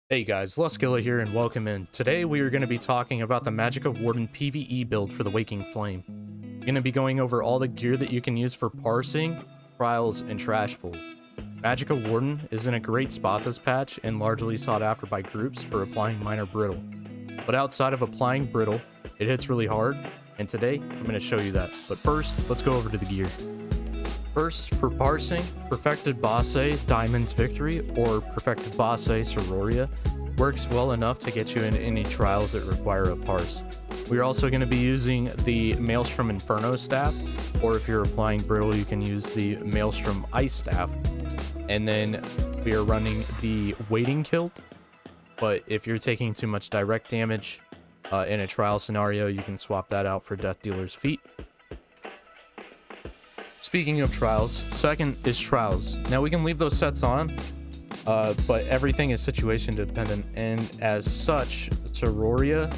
Hey guys, Luskilla here and welcome in. Today we are going to be talking about the MagWarden PvE build for the Waking Flame. I'm going to be going over all the gear that you can use for parsing, trials, and trash pulls. MagWarden is in a great spot this patch and largely sought after by groups for applying minor brittle. But outside of applying brittle, it hits really hard, and today I'm going to show you that. But first, let's go over to the gear. First, for parsing, Perfected Bosse Diamond's Victory or Perfected Bosse Sororia works well enough to get you in any trials that require a parse. We're also going to be using the Maelstrom Inferno Staff, or if you're applying brittle, you can use the Maelstrom Ice Staff. And then we are running the Waiting Kilt, but if you're taking too much direct damage in a trial scenario, you can swap that out for Death Dealer's Feet. Speaking of trials, second is trials. Now we can leave those sets on, but everything is situation dependent, and as such, Sororia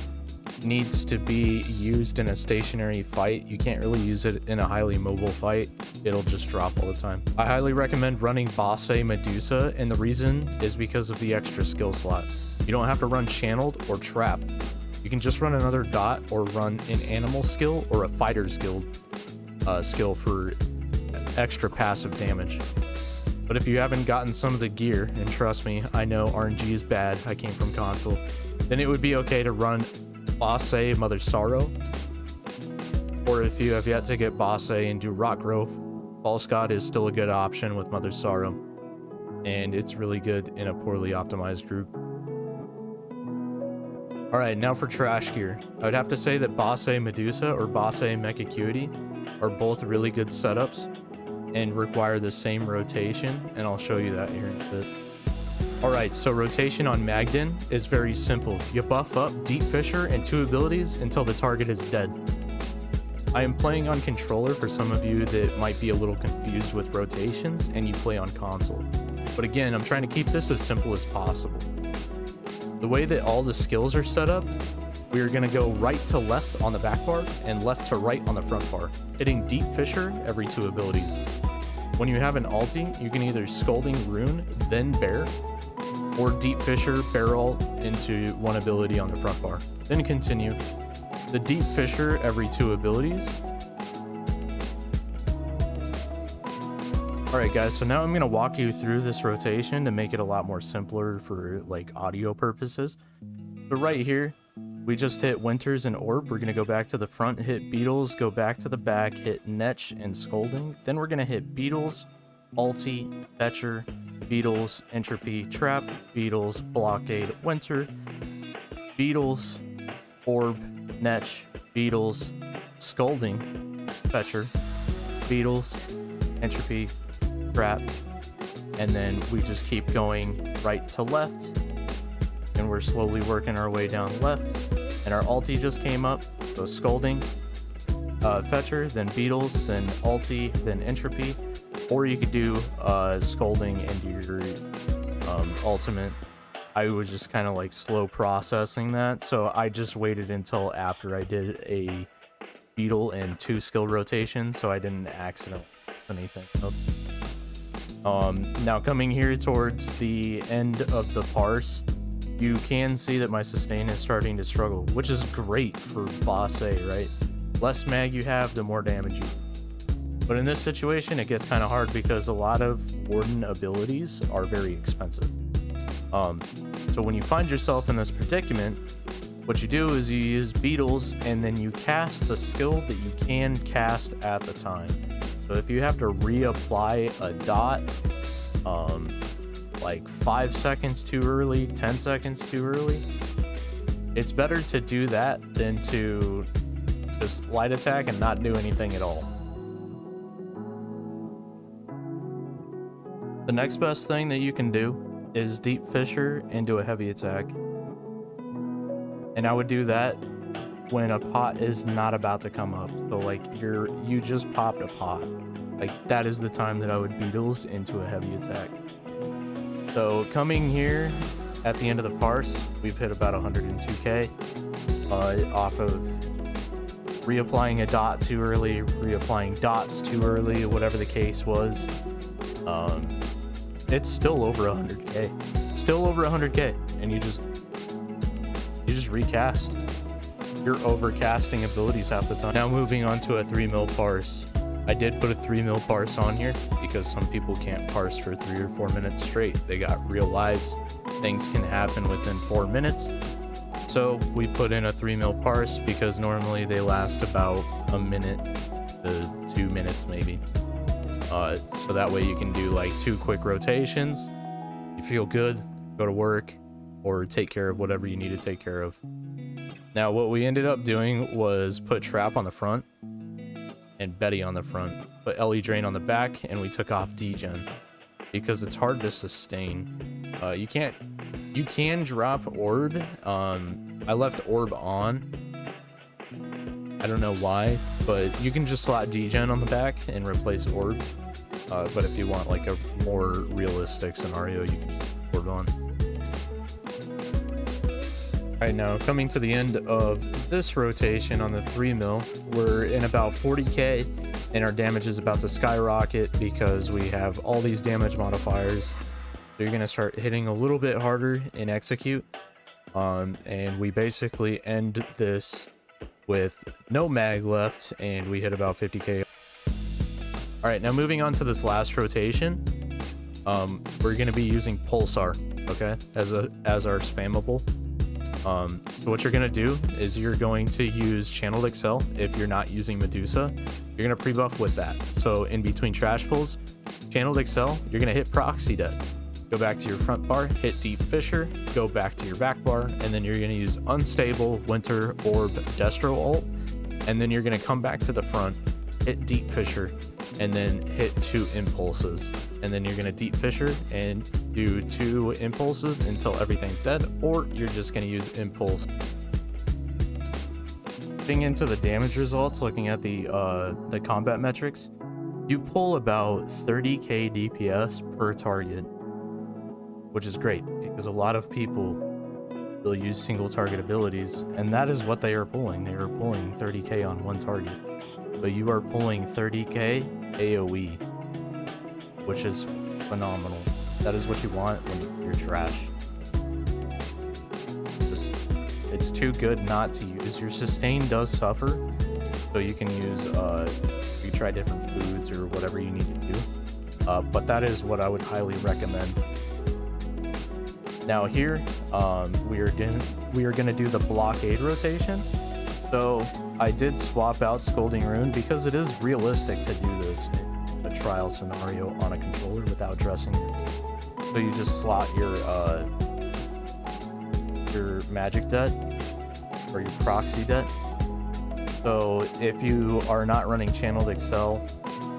needs to be used in a stationary fight. You can't really use it in a highly mobile fight. It'll just drop all the time. I highly recommend running Bosse Medusa, and the reason is because of the extra skill slot. You don't have to run Channeled or Trap. You can just run another dot or run an animal skill or a fighter's guild skill for extra passive damage. But if you haven't gotten some of the gear, and trust me, I know RNG is bad, I came from console, then it would be okay to run Bosse Mother Sorrow. Or if you have yet to get Bosse and do Rock Grove, False God is still a good option with Mother Sorrow, and it's really good in a poorly optimized group. Alright, now for trash gear. I would have to say that Bosse Medusa or Bosse Mech Acuity are both really good setups and require the same rotation, and I'll show you that here in a bit. Alright, so rotation on Magden is very simple. You buff up Deep Fissure and 2 abilities until the target is dead. I am playing on controller for some of you that might be a little confused with rotations and you play on console. But again, I'm trying to keep this as simple as possible. The way that all the skills are set up, we are going to go right to left on the back bar and left to right on the front bar, hitting Deep Fissure every 2 abilities. When you have an ulti, you can either Scalding Rune, then Bear, or Deep Fissure, Barrel into 1 ability on the front bar. Then continue. The Deep Fissure every 2 abilities. Alright guys, so now I'm going to walk you through this rotation to make it a lot more simpler for like audio purposes. So right here, we just hit Winters and Orb. We're going to go back to the front, hit Beetles, go back to the back, hit Netch and Scolding. Then we're going to hit Beetles, Ulti, Fetcher, Beetles, Entropy, Trap, Beetles, Blockade, Winter, Beetles, Orb, Netch, Beetles, Scolding, Fetcher, Beetles, Entropy, Trap, and then we just keep going right to left, and we're slowly working our way down left. And our ulti just came up, so Scolding, Fetcher, then Beetles, then ulti, then Entropy, or you could do Scolding into your ultimate. I was just kind of like slow processing that, so I just waited until after I did a Beetle and 2 skill rotation, so I didn't accidentally anything. Now coming here towards the end of the parse, you can see that my sustain is starting to struggle, which is great for Bosse, right? Less mag you have, the more damage you do. But in this situation, it gets kind of hard because a lot of Warden abilities are very expensive. So when you find yourself in this predicament, what you do is you use Beetles and then you cast the skill that you can cast at the time. So if you have to reapply a dot, like 5 seconds too early, 10 seconds too early, it's better to do that than to just light attack and not do anything at all. The next best thing that you can do is Deep Fissure into a heavy attack. And I would do that when a pot is not about to come up. So like you just popped a pot. Like that is the time that I would Beetles into a heavy attack. So coming here at the end of the parse, we've hit about 102k off of reapplying a dot too early, reapplying dots too early, whatever the case was. It's still over 100k. Still over 100k, and you just recast. You're overcasting abilities half the time. Now moving on to a 3 mil parse. I did put a 3 mil parse on here because some people can't parse for 3 or 4 minutes straight. They got real lives. Things can happen within 4 minutes. So we put in a 3 mil parse because normally they last about a minute to 2 minutes maybe. So that way you can do like 2 quick rotations. You feel good, go to work, or take care of whatever you need to take care of. Now what we ended up doing was put trap on the front and Betty on the front, put LE drain on the back, and we took off degen because it's hard to sustain. You can drop orb. I left orb on. I don't know why, but you can just slot degen on the back and replace orb. But if you want like a more realistic scenario, you can orb on. Alright, now coming to the end of this rotation on the 3 mil, we're in about 40k and our damage is about to skyrocket because we have all these damage modifiers. So you're going to start hitting a little bit harder in execute. And we basically end this with no mag left and we hit about 50k. Alright, now moving on to this last rotation, we're going to be using Pulsar, okay, as our spammable. So what you're going to do is you're going to use Channeled Excel. If you're not using Medusa, you're going to pre-buff with that. So in between trash pulls, Channeled Excel, you're going to hit Proxy Det. Go back to your front bar, hit Deep Fissure, go back to your back bar, and then you're going to use Unstable, Winter, Orb, Destro ult, and then you're going to come back to the front, hit Deep Fissure, and then hit 2 impulses, and then you're going to Deep Fissure and do 2 impulses until everything's dead, or you're just going to use impulse. Getting into the damage results, looking at the combat metrics, you pull about 30k DPS per target, which is great because a lot of people will use single target abilities, and that is what they are pulling. They are pulling 30k on one target, but you are pulling 30k AoE, which is phenomenal. That is what you want when you're trash. It's too good not to use. Your sustain does suffer, so you can use you try different foods or whatever you need to do, but that is what I would highly recommend. Now here we are gonna do the blockade rotation. So I did swap out Scolding Rune because it is realistic to do this in a trial scenario on a controller without dressing it. So you just slot your magic det or your proxy det. So if you are not running Channeled Excel,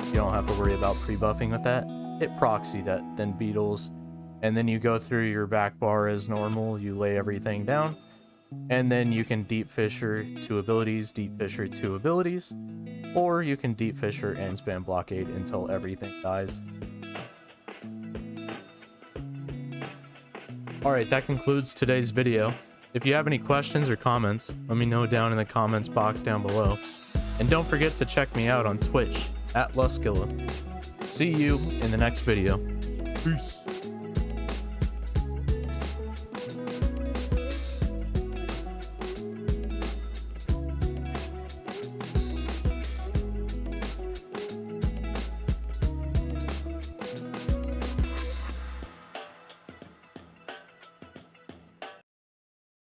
you don't have to worry about pre-buffing with that. Hit proxy det, then beetles, and then you go through your back bar as normal. You lay everything down. And then you can Deep Fissure 2 abilities, Deep Fissure 2 abilities, or you can Deep Fissure and spam blockade until everything dies. Alright, that concludes today's video. If you have any questions or comments, let me know down in the comments box down below. And don't forget to check me out on Twitch @Luskilla. See you in the next video. Peace.